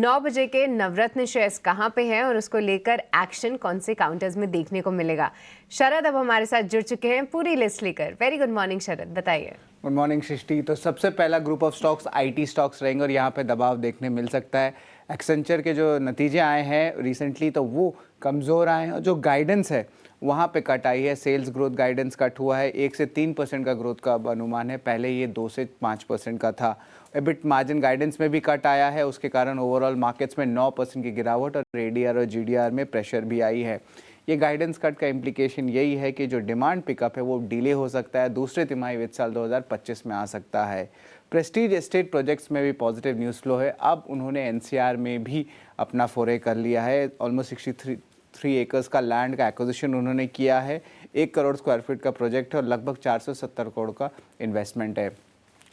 9 बजे के नवरत्न शेयर्स कहां पे हैं और उसको लेकर एक्शन कौन से काउंटर्स में देखने को मिलेगा। शरद अब हमारे साथ जुड़ चुके हैं पूरी लिस्ट लेकर। वेरी गुड मॉर्निंग शरद, बताइए। गुड मॉर्निंग सृष्टि। तो सबसे पहला group of stocks IT stocks रहेंगे और यहाँ पे दबाव देखने मिल सकता है। एक्सेंचर के जो नतीजे आए हैं रिसेंटली तो वो कमज़ोर आए हैं और जो गाइडेंस है वहाँ पे कट आई है। सेल्स ग्रोथ गाइडेंस कट हुआ है, 1 से 3% का ग्रोथ का अब अनुमान है, पहले ये 2 से 5% का था। एबिट मार्जिन गाइडेंस में भी कट आया है, उसके कारण ओवरऑल मार्केट्स में 9% की गिरावट और एडीआर और जीडीआर में प्रेशर भी आई है। ये गाइडेंस कट का इम्प्लीकेशन यही है कि जो डिमांड पिकअप है वो डिले हो सकता है, दूसरे तिमाही वित्त साल 2025 में आ सकता है। प्रेस्टीज एस्टेट प्रोजेक्ट्स में भी पॉजिटिव न्यूज़ फ्लो है। अब उन्होंने एनसीआर में भी अपना फोरे कर लिया है। ऑलमोस्ट 63 एकर्स का लैंड का एक्विजिशन उन्होंने किया है। 1 करोड़ स्क्वायर फीट का प्रोजेक्ट है और लगभग 470 करोड़ का इन्वेस्टमेंट है।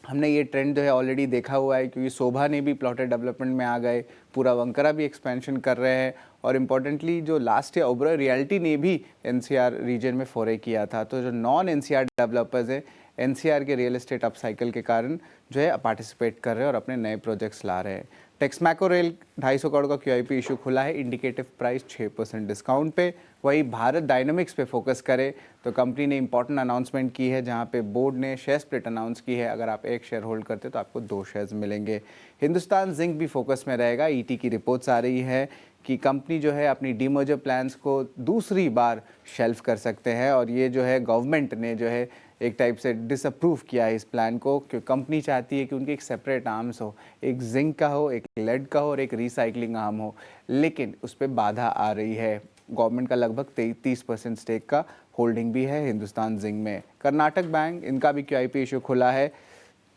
हमने ये ट्रेंड जो है ऑलरेडी देखा हुआ है, क्योंकि शोभा ने भी प्लॉटेड डेवलपमेंट में आ गए, पूरा वंकरा भी एक्सपेंशन कर रहे हैं और इम्पोर्टेंटली जो लास्ट ईयर ओबरॉय रियल्टी ने भी एनसीआर रीजन में फोरे किया था। तो जो नॉन एनसीआर डेवलपर्स हैं एनसीआर के रियल एस्टेट अपसाइकिल के कारण जो है पार्टिसिपेट कर रहे हैं और अपने नए प्रोजेक्ट्स ला रहे हैं। टेक्समैको रेल 250 करोड़ का क्यूआईपी इशू खुला है, इंडिकेटिव प्राइस 6% डिस्काउंट पे। वही भारत डायनामिक्स पे फोकस करे तो कंपनी ने इंपॉर्टेंट अनाउंसमेंट की है, जहां पे बोर्ड ने शेयर स्प्लिट अनाउंस की है। अगर आप 1 शेयर होल्ड करते तो आपको 2 शेयर्स मिलेंगे। हिंदुस्तान जिंक भी फोकस में रहेगा। ईटी की रिपोर्ट्स आ रही है कि कंपनी जो है अपनी डीमर्जर प्लान्स को दूसरी बार शेल्फ कर सकते हैं और ये जो है गवर्नमेंट ने जो है एक टाइप से डिसअप्रूव किया है इस प्लान को, क्योंकि कंपनी चाहती है कि उनके एक सेपरेट आर्म्स हो, एक जिंक का हो, एक लेड का हो और एक रिसाइकलिंग आर्म हो, लेकिन उस पर बाधा आ रही है। गवर्नमेंट का लगभग 30% स्टेक का होल्डिंग भी है हिंदुस्तान जिंक में। कर्नाटक बैंक, इनका भी क्यूआईपी इशू खुला है।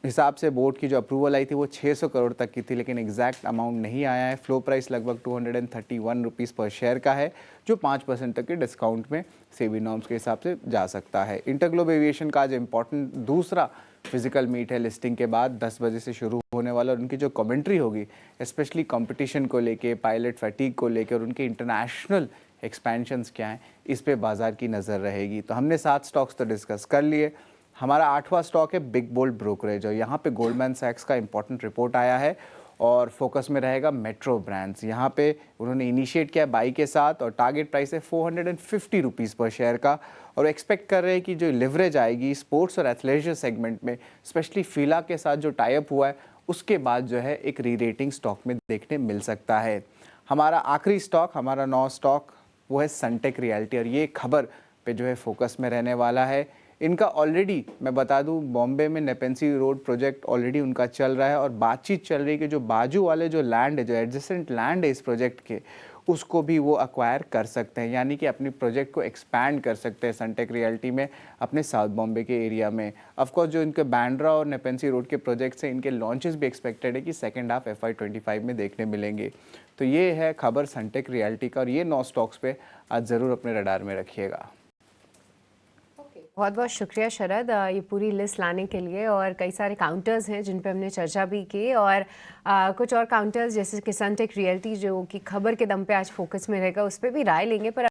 हिसाब से बोर्ड की जो अप्रूवल आई थी वो 600 करोड़ तक की थी, लेकिन एग्जैक्ट अमाउंट नहीं आया है। फ्लो प्राइस लगभग 231 रुपीज़ पर शेयर का है, जो 5% तक के डिस्काउंट में सेबी नॉर्म्स के हिसाब से जा सकता है। इंटरग्लोब एविएशन का आज इम्पॉर्टेंट दूसरा फिजिकल मीट है लिस्टिंग के बाद, 10 बजे से शुरू होने वाला और उनकी जो कमेंट्री होगी स्पेशली कंपटीशन को लेके, पायलट फैटिग को लेके और उनके इंटरनेशनल एक्सपेंशंस क्या हैं, इस पे बाजार की नज़र रहेगी। तो हमने 7 स्टॉक्स तो डिस्कस कर लिए। हमारा 8वां स्टॉक है बिग बोल्ड ब्रोकरेज और यहाँ पे गोल्डमैन सैक्स का इंपॉर्टेंट रिपोर्ट आया है और फोकस में रहेगा मेट्रो ब्रांड्स। यहाँ पे उन्होंने इनिशिएट किया बाई के साथ और टारगेट प्राइस है 450 रुपीज़ पर शेयर का और एक्सपेक्ट कर रहे हैं कि जो लिवरेज आएगी स्पोर्ट्स और एथलेजर सेगमेंट में, स्पेशली फीला के साथ जो टाइप हुआ है, उसके बाद जो है एक री रेटिंग स्टॉक में देखने मिल सकता है। हमारा आखिरी स्टॉक, हमारा 9 स्टॉक, वो है सनटेक रियल्टी और ये खबर पे जो है फोकस में रहने वाला है। इनका ऑलरेडी मैं बता दूं, बॉम्बे में नेपेंसी रोड प्रोजेक्ट ऑलरेडी उनका चल रहा है और बातचीत चल रही है कि जो बाजू वाले जो लैंड है, जो एडजेसेंट लैंड है इस प्रोजेक्ट के, उसको भी वो अक्वायर कर सकते हैं, यानी कि अपने प्रोजेक्ट को एक्सपैंड कर सकते हैं सनटेक रियल्टी में अपने साउथ बॉम्बे के एरिया में। ऑफकोर्स जो इनके बैंड्रा और नेपेंसी रोड के प्रोजेक्ट्स हैं, इनके लॉन्चेस भी एक्सपेक्टेड है कि सेकेंड हाफ FY25 में देखने मिलेंगे। तो ये है खबर सनटेक रियल्टी का और ये 9 स्टॉक्स पे आज ज़रूर अपने रडार में रखिएगा। बहुत बहुत शुक्रिया शरद, ये पूरी लिस्ट लाने के लिए। और कई सारे काउंटर्स हैं जिन पे हमने चर्चा भी की और कुछ और काउंटर्स जैसे कि सनटेक रियल्टी जो कि खबर के दम पे आज फोकस में रहेगा, उस पर भी राय लेंगे। पर